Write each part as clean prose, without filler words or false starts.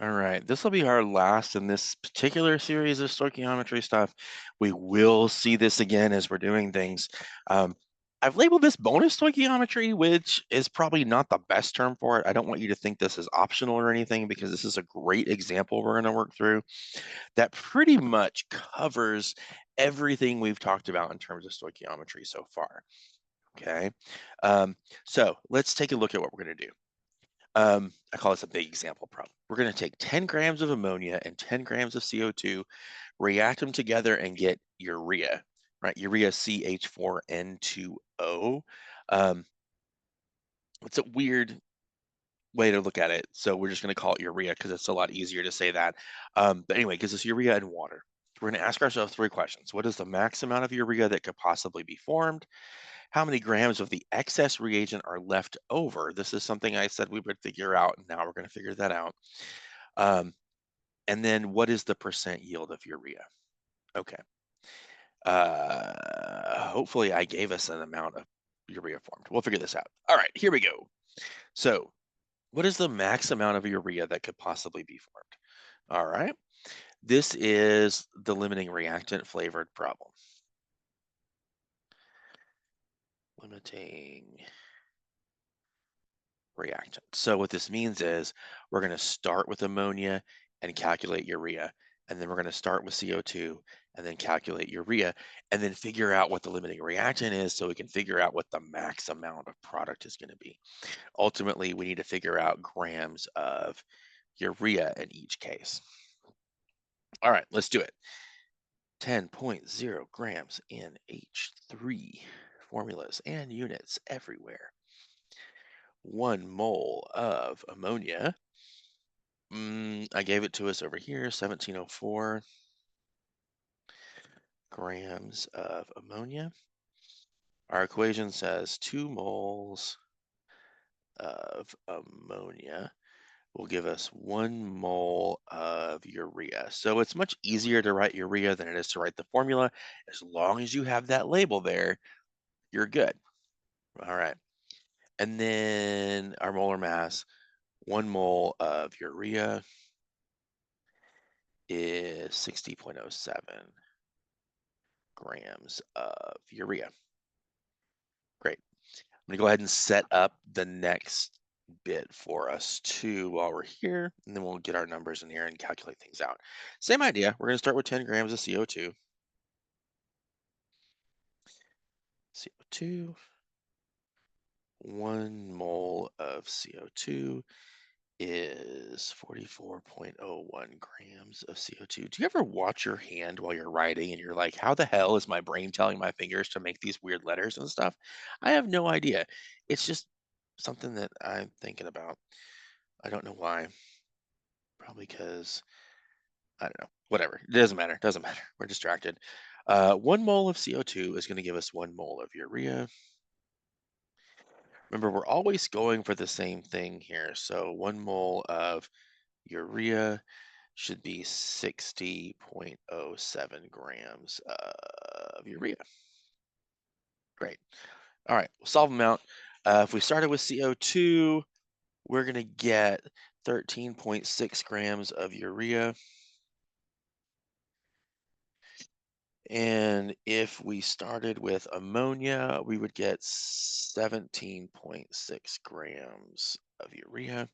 All right, this will be our last in this particular series of stoichiometry stuff. We will see this again as we're doing things. Um, I've labeled this bonus stoichiometry, which is probably not the best term for it. I don't want you to think this is optional or anything because this is a great example we're going to work through that pretty much covers everything we've talked about in terms of stoichiometry so far. Okay, so let's take a look at what we're going to do. I call this a big example problem. We're going to take 10 grams of ammonia and 10 grams of CO2, react them together and get urea, right? Urea CH4N2O. Um, it's a weird way to look at it. So we're just going to call it urea because it's a lot easier to say that. But anyway, it gives us urea and water. We're going to ask ourselves three questions. What is the max amount of urea that could possibly be formed? How many grams of the excess reagent are left over? This is something I said we would figure out, and now we're going to figure that out. Um, and then what is the percent yield of urea? Okay. Hopefully I gave us an amount of urea formed. We'll figure this out. All right, here we go. So what is the max amount of urea that could possibly be formed? All right. This is the limiting reactant flavored problem. Limiting reactant. So what this means is we're going to start with ammonia and calculate urea, and then we're going to start with CO2 and then calculate urea, and then figure out what the limiting reactant is so we can figure out what the max amount of product is going to be. Ultimately, we need to figure out grams of urea in each case. All right, let's do it. 10.0 grams in H3 formulas and units everywhere. 1 mole of ammonia. I gave it to us over here, 1704 grams of ammonia. Our equation says 2 moles of ammonia will give us 1 mole of urea. So it's much easier to write urea than it is to write the formula. As long as you have that label there, you're good. All right. And then our molar mass, 1 mole of urea is 60.07 grams of urea. Great. I'm going to go ahead and set up the next bit for us too while we're here, and then we'll get our numbers in here and calculate things out. Same idea. We're going to start with 10 grams of CO2. CO2, 1 mole of CO2 is 44.01 grams of CO2. Do you ever watch your hand while you're writing and you're like, how the hell is my brain telling my fingers to make these weird letters and stuff? I have no idea. It's just something that I'm thinking about. I don't know why. Probably because, I don't know. Whatever. It doesn't matter. Doesn't matter. We're distracted. 1 mole of CO2 is going to give us 1 mole of urea. Remember, we're always going for the same thing here. So 1 mole of urea should be 60.07 grams of urea. Great. All right, we'll solve them out. If we started with CO2, we're going to get 13.6 grams of urea. And if we started with ammonia, we would get 17.6 grams of urea.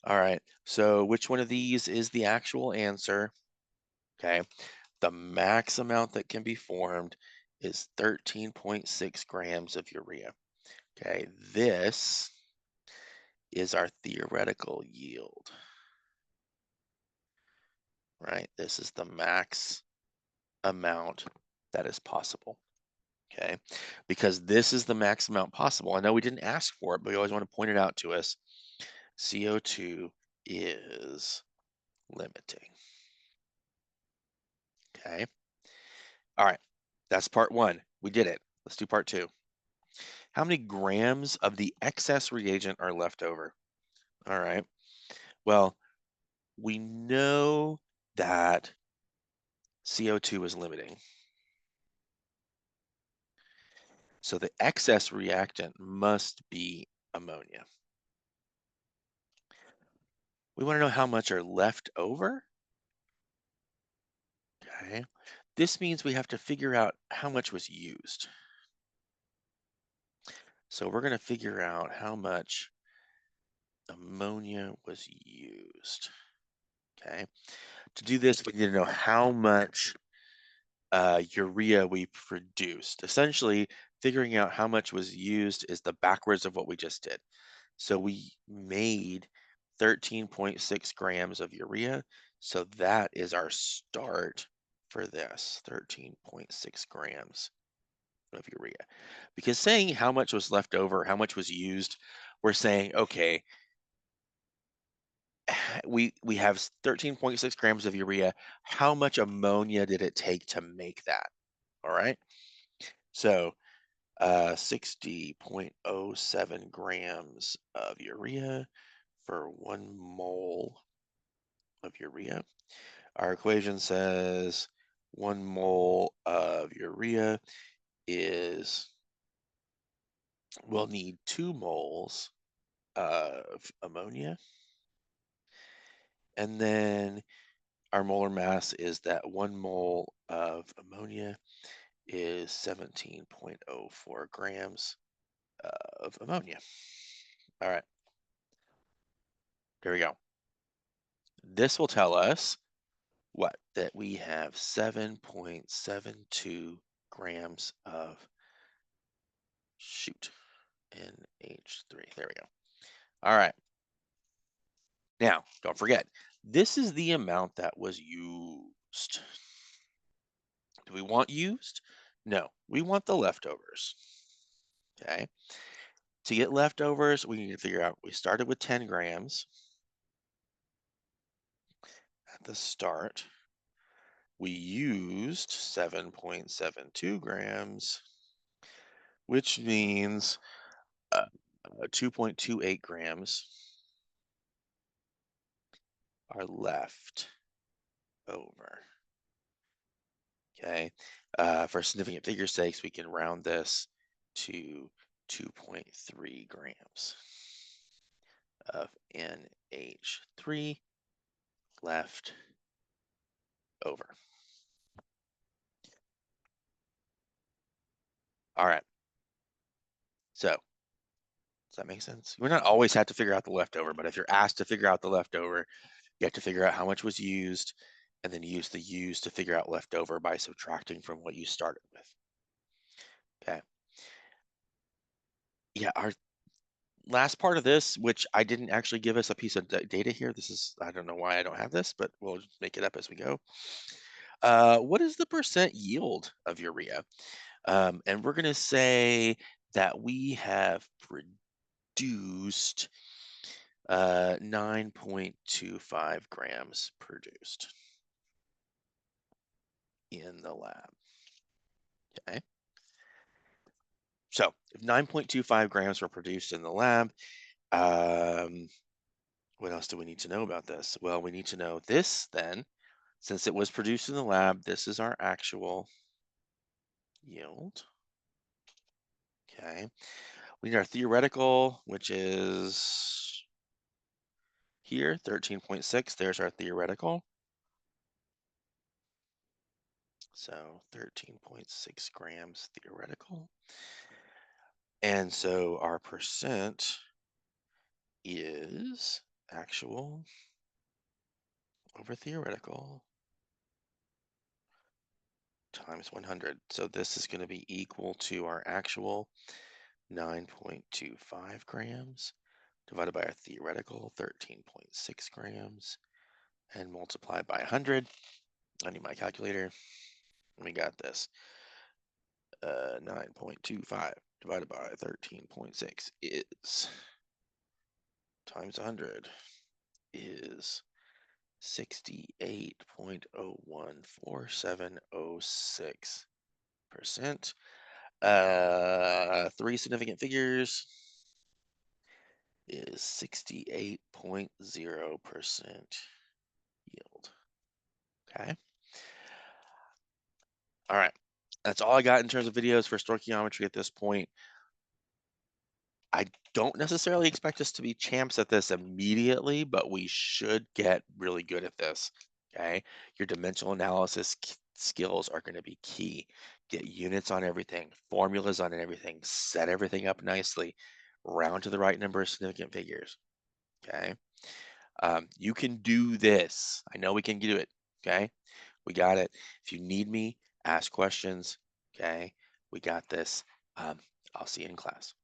All right, so which one of these is the actual answer? Okay, the max amount that can be formed is 13.6 grams of urea. Okay, this is our theoretical yield, right? This is the max amount that is possible. Okay, because this is the max amount possible. I know we didn't ask for it, but we always want to point it out to us. CO2 is limiting. Okay, all right, that's part one. We did it. Let's do part two. How many grams of the excess reagent are left over? All right, well, we know that CO2 is limiting. So the excess reactant must be ammonia. We want to know how much are left over. Okay. This means we have to figure out how much was used. So we're going to figure out how much ammonia was used. Okay. To do this, we need to know how much urea we produced. Essentially, figuring out how much was used is the backwards of what we just did. So we made 13.6 grams of urea. So that is our start for this, 13.6 grams of urea. Because saying how much was left over, how much was used, we're saying, okay, we have 13.6 grams of urea. How much ammonia did it take to make that? All right. So 60.07 grams of urea for 1 mole of urea. Our equation says 1 mole of urea we'll need 2 moles of ammonia. And then our molar mass is that 1 mole of ammonia is 17.04 grams of ammonia. All right, there we go. This will tell us what? That we have 7.72 grams of NH3. There we go. All right. Now, don't forget, this is the amount that was used. Do we want used? No, we want the leftovers. Okay. To get leftovers, we need to figure out, we started with 10 grams at the start. We used 7.72 grams, which means 2.28 grams are left over. Okay. For significant figure sakes, we can round this to 2.3 grams of NH3 left over. All right. So, does that make sense? We're not always have to figure out the leftover, but if you're asked to figure out the leftover, you have to figure out how much was used and then use the used to figure out leftover by subtracting from what you started with. Okay. Yeah, our last part of this, which I didn't actually give us a piece of data here. This is, I don't know why I don't have this, but we'll just make it up as we go. What is the percent yield of urea? And we're going to say that we have produced 9.25 grams produced in the lab. Okay. So if 9.25 grams were produced in the lab, what else do we need to know about this? Well, we need to know this then. Since it was produced in the lab, this is our actual yield. Okay. We need our theoretical, which is here, 13.6. There's our theoretical. So 13.6 grams theoretical. And so our percent is actual over theoretical times 100. So this is going to be equal to our actual 9.25 grams divided by our theoretical 13.6 grams and multiplied by 100. I need my calculator. We got this. 9.25 divided by 13.6 is times 100 is 68.014706%. Three significant figures is 68.0% yield. Okay. All right. That's all I got in terms of videos for stoichiometry at this point. I don't necessarily expect us to be champs at this immediately, but we should get really good at this. Okay. Your dimensional analysis skills are going to be key. Get units on everything, formulas on everything, set everything up nicely, round to the right number of significant figures. Okay. You can do this. I know we can do it. Okay. We got it. If you need me, ask questions. Okay. We got this. Um, I'll see you in class.